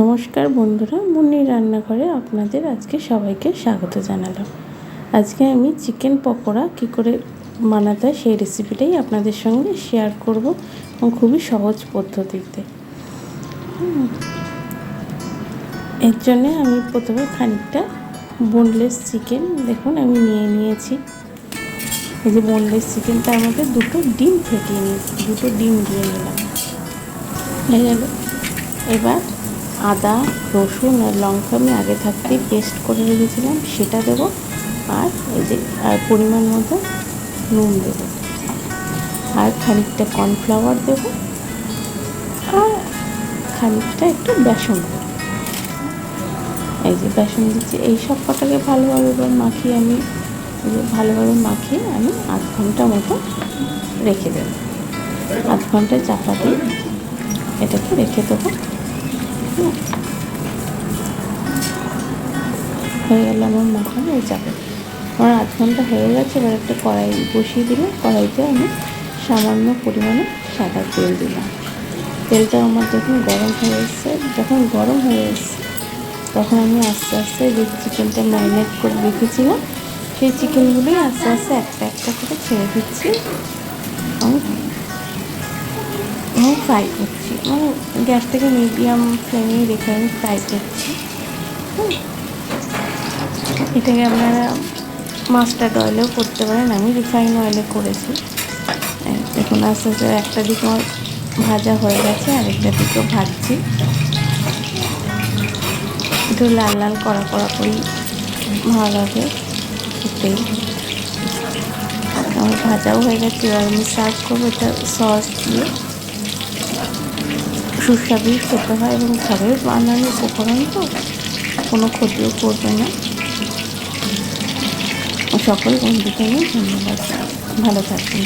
নমস্কার বন্ধুরা, মুন্নির রান্নাঘরে আপনাদের আজকে সবাইকে স্বাগত জানালাম। আজকে আমি চিকেন পকোড়া কী করে বানাতে হয় সেই রেসিপিটাই আপনাদের সঙ্গে শেয়ার করব এবং খুবই সহজ পদ্ধতিতে। এর জন্যে আমি প্রথমে খানিকটা বোনলেস চিকেন দেখুন আমি নিয়েছি। এই যে বোনলেস চিকেন, তার মধ্যে দুটো ডিম ফেটিয়ে নিয়েছি, দুটো ডিম দিয়ে নিলাম। হয়ে গেল। এবার আদা রসুন আর লঙ্কা আমি আগে থাকতেই পেস্ট করে রেখেছিলাম, সেটা দেবো। আর এই যে পরিমাণ মতো নুন দেবো, আর খানিকটা কর্নফ্লাওয়ার দেবো, আর খানিকটা একটু বেসন দেবো। এই যে বেসন দিচ্ছি, এই সব কটাকে ভালোভাবে মাখিয়ে আমি আধ ঘন্টা মতো রেখে দেবো। আধ ঘন্টায় চাপা দিয়ে এটাকে রেখে দেবো। হয়ে গেল আমার মাখানো, এই চাপে আমার আধ ঘন্টা হয়ে গেছে। এবার একটা কড়াই বসিয়ে দিলে কড়াইতে আমি সামান্য পরিমাণে সাদা তেল দিলাম। তেলটা আমার যখন গরম হয়ে এসছে, তখন আমি আস্তে আস্তে যে চিকেনটা ম্যারিনেট করে রেখেছিলাম সেই চিকেনগুলোই আস্তে আস্তে একটা একটা করে ছেড়ে দিচ্ছি এবং ফ্রাই করছি। মানে গ্যাসটাকে মিডিয়াম ফ্লেমে রেখে আমি ফ্রাই করছি। এটাকে আপনারা মাস্টার্ড অয়েলেও করতে পারেন, আমি রিফাইন অয়েলে করেছি। দেখুন আস্তে আস্তে একটা দিক আমার ভাজা হয়ে গেছে, আরেকটা দিকেও ভাজছি। একটু লাল লাল কড়া করেই ভালো লাগে খেতে। আমার ভাজাও হয়ে গেছে। এবার আমি সার্ভ করবো এটা সস দিয়ে। সুস্বাদুই খেতে হয় এবং ঘরের বানানো উপকরণ তো কোনো ক্ষতিও করবে না। সকল বন্ধুকে নিয়ে ধন্যবাদ, ভালো থাকবেন।